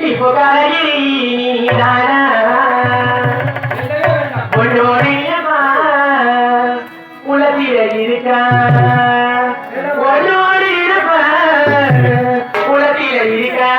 இப்போ உலகில இருக்கா உன்னோடு இருப்ப உலகில இருக்கா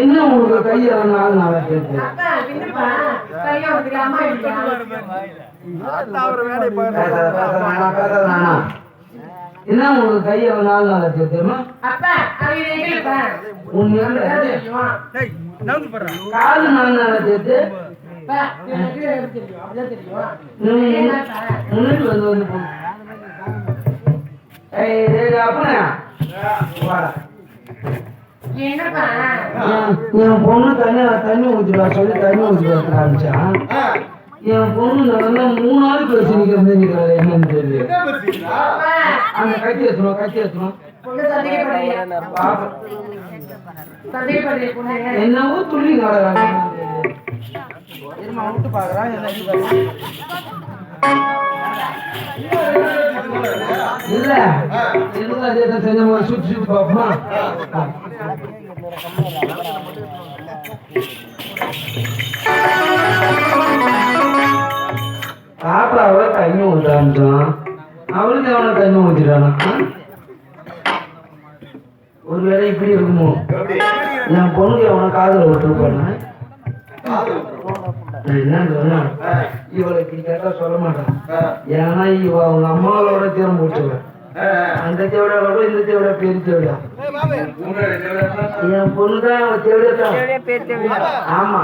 இன்னும் உங்களுக்கு கையை என்ன உங்களுக்கு கையை நாலு நாள் தெரியுமா காலு நாலு நாள் சேர்த்து முன்னுக்கு வந்து என் பொண்ணு தண்ணி ஊற்றிடுவா சொல்லி தண்ணி ஊற்றி ஆரம்பிச்சான். என் பொண்ணு நல்லா 3 நாளுக்கு வச்சு நிக்கிறது என்னன்னு தெரியல. அந்த கட்டி ஏற்றணும் என்னவோ துள்ளி விட்டு பாக்குறான். இல்ல செஞ்ச சுற்றி சுற்றி பார்ப்போமா? பாப்பாவை தண்ணி ஊற்றான் அவளுக்கு அவனை தண்ணி ஊற்றிட்டானா ஒரு வேலை இப்படி இருக்குமோ என் பொண்ணுக்கு அவனை காதல விட்டுருப்பானு என்ன சொன்னா இவளை இப்படி கேட்டா சொல்ல மாட்டான் ஏன்னா இவ அவங்க அம்மாவோட தீரம் போட்டுவேன் அந்த தேவையோட இந்த தேவையோட பெரிய தேவையா என் பொண்ணுதான் அவன் தேவையா ஆமா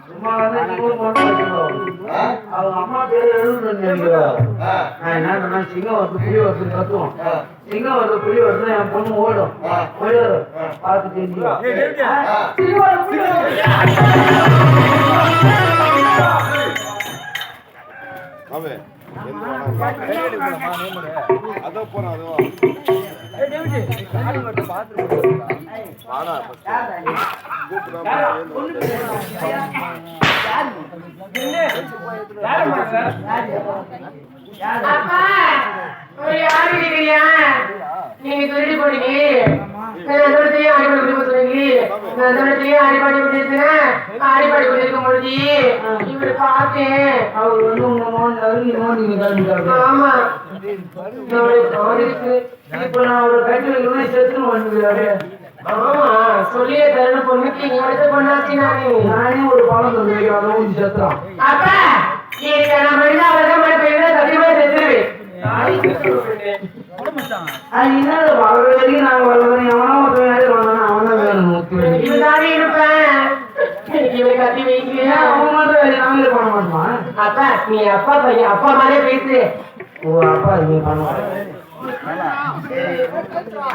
சும்மா அவங்க அம்மா பேர் எழுதுறேன் நான் என்ன சொன்னா சிங்கம் வருது புளி வருது கத்துவோம் சிங்கம் வருது புளி வருது என் பொண்ணு ஓடும் ஓடும் பார்த்து தெரிஞ்சுக்கலாம் அதோ போறோம் அதோ நீங்க சொல்லிட்டு போனீங்க அடிப்பாடி இருக்கும் பொழுது இவரு பார்த்தேன். அவர் வந்து உங்க மோன் ஆமா இப்ப நான் அவரை கட்டி வைக்கணும் செத்துன்னு வந்துருக்காரு. ஆமா சொல்லியே தருண பொண்ணுக்கு நீ எடுத்து பொண்ணாச்சு நானே ஒரு பழம் தந்து வைக்கிறேன் ஊதி செத்துறான். அப்ப நான் மனிதா அவர்தான் மழை பெய்யுதா சத்தியமா செத்துருவேன். என்னது வளர வரைக்கும் நாங்க வளர்றோம் எவனோ ஒருத்தன் யாரும் வளர்றான் அவன் தான் வேணும் இதுதானே இருப்பேன் இவரை கட்டி வைக்கலையா அவன் மட்டும் நாங்களே பண்ண மாட்டோமா? அப்பா நீ அப்பா பையன் அப்பா மாதிரியே பேசு. ஓ அப்பா நீ பண்ணுவாங்க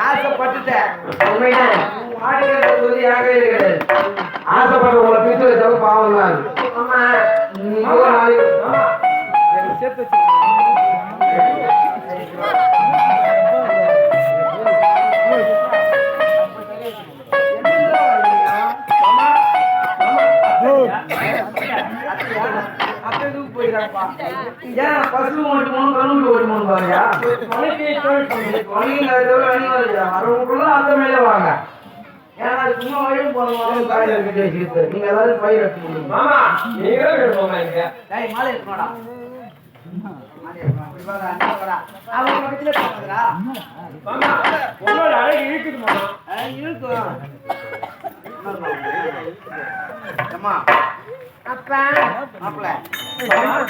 ஆசைப்பட்டுட்டேன் உண்மைதான் சொல்லி யாகவே கிடையாது. ஆசைப்பட்ட உங்களை பிரிச்சு வச்சாலும் பாவம் தான். ஆமா சேர்த்து பசு ஓட்டுமோன்னு கரும்பு ஓட்டுமோன்னு பாருயா வரவங்களுக்குள்ள அந்த மேலே வாங்க. ஏன்னா அது சும்மா வழியும் போனோம் காய் கட்டி வச்சுக்கிட்டு நீங்க எல்லாரும் பயிர் எடுத்து முடியும். மாலை இருக்கணும்டா அவங்க பக்கத்துல போகாதா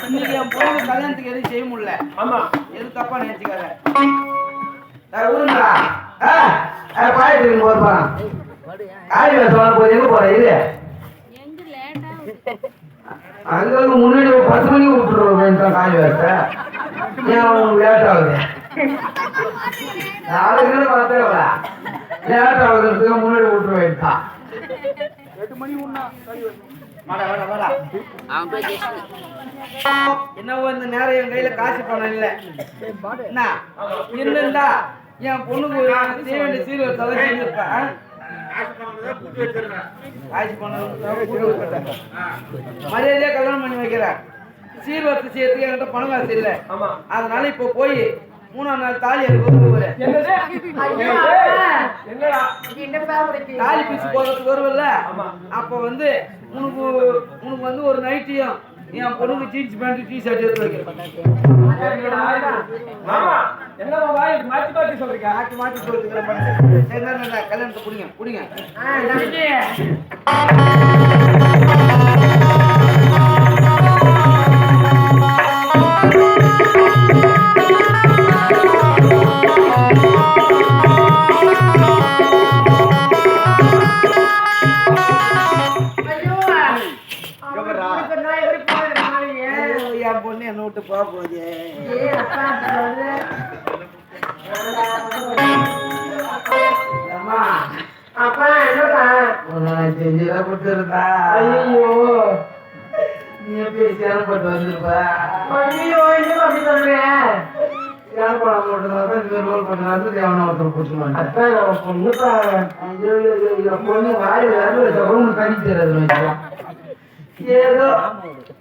இன்னைக்கு என் பொண்ணு கல்யாணத்துக்கு எதுவும் செய்ய முடியல. எதுவும் தப்பா நினைச்சுக்காத. ஊருங்களா பாயத்துக்கு போறான் காய் வேசம் போய் எங்க போற இது அங்க முன்னாடி 10 மணிக்கு விட்டுருவோம் காய் வேச ஏன் லேட் ஆகுது 4 கிலோ பார்த்தா லேட் ஆகுதுக்கு முன்னாடி விட்டுரு வேண்டாம் 8 மணி என்னவோ இந்த நேரம் என் கையில காசு பணம் இல்ல என்ன இருந்தா என் பொண்ணுக்கு செய்ய வேண்டிய சீர்வர் தலை செஞ்சிருப்பேன். காசு பணம் மரியாதையா கல்யாணம் பண்ணி வைக்கிறேன். சீர்வரத்து செய்யறதுக்கு என்கிட்ட பணம் காசு இல்லை. அதனால இப்போ போய் 3ஆம் நாள் தாலி தாலி பிச்சு போகிறதுக்கு வருவல்ல அப்ப வந்து உனக்கு வந்து ஒரு நைட்டியும் என் பொண்ணுக்கு ஜீன்ஸ் பேண்ட் டிஷர்ட் எடுத்து வைக்கிறேன். மாத்தி சொல்றீங்க கல்யாணத்தை புடிங்க என் பொண்ணு என்ன விட்டு போக போகுது. செஞ்சுட்டு இருந்தா ஐயோ நீ எப்படி சேரப்பட்டு வந்திருப்பா அப்படி சொல்றேன் சேரப்படம் போட்டுதான் ரோல் பண்ணாரு தேவன ஒருத்தர் பிடிச்சிருவாங்க. பொண்ணு வாய் வேறு கடி தரது வச்சுக்கலாம் ஏதோ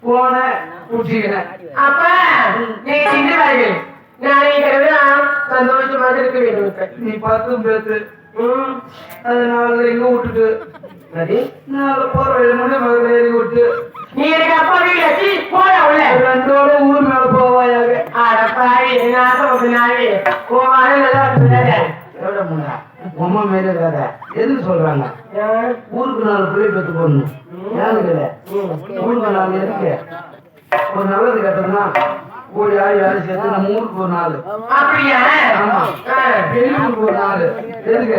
போன பூச்சிக்கிறேன். அப்பா சந்தோஷமாக இருக்க வேண்டும். நீ பார்த்தும் பேசு அது 4 எங்க விட்டுட்டு சரி 4 போற 7 மணி மகளிர் ஏறி விட்டு நீ எனக்கு அப்பா வீடு போட உள்ள ரெண்டோட ஊர் மேல போவாயாக. அடப்பாடி நாவி போவானே நல்லா எவ்வளவு முன்னா உமா மேல இருக்காத எதுக்கு சொல்றாங்க ஊருக்கு 4 பிள்ளை பெற்று போடணும். ஏன்னு கேளு ஊருக்கு 4 இருக்கு. ஒரு நல்லது கட்டணும்னா கூடி ஆடி வேலை சேர்த்து நம்ம ஊருக்கு ஒரு 4. அப்படியா? ஆமா. வெளியூருக்கு ஒரு 4. எதுக்கு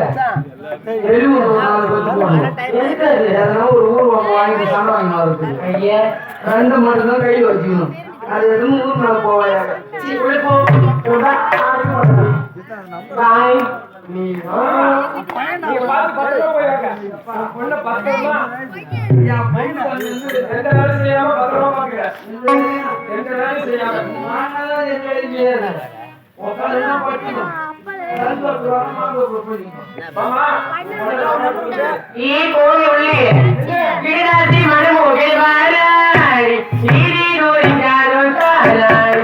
வெளியூருக்கு ஒரு 4 பெற்று போடணும். எதுக்காது எதனா ஒரு ஊர் வாங்கி சண்டை வாங்கி இருக்குது. ஐயா 2 மட்டும் தான் கையில் வச்சுக்கணும். அது எதுவும் ஊர் மேல போவாயாக. பாய் நீ பார்த்து போயாங்க பொண்ணை பத்திரமா எந்த வேலையும் செய்யாம பத்திரமா பாக்குற எந்த வேலையும் செய்யாம ಈ ಕೋಳಿ ಉಳ್ಳಿ ಗಿಡದಾಸಿ ಮನಮೋಗೆ ಬಾರಾಯ್ ನೀರಿ ನೋಡಿ ಯಾರು ತಾರಾಯ್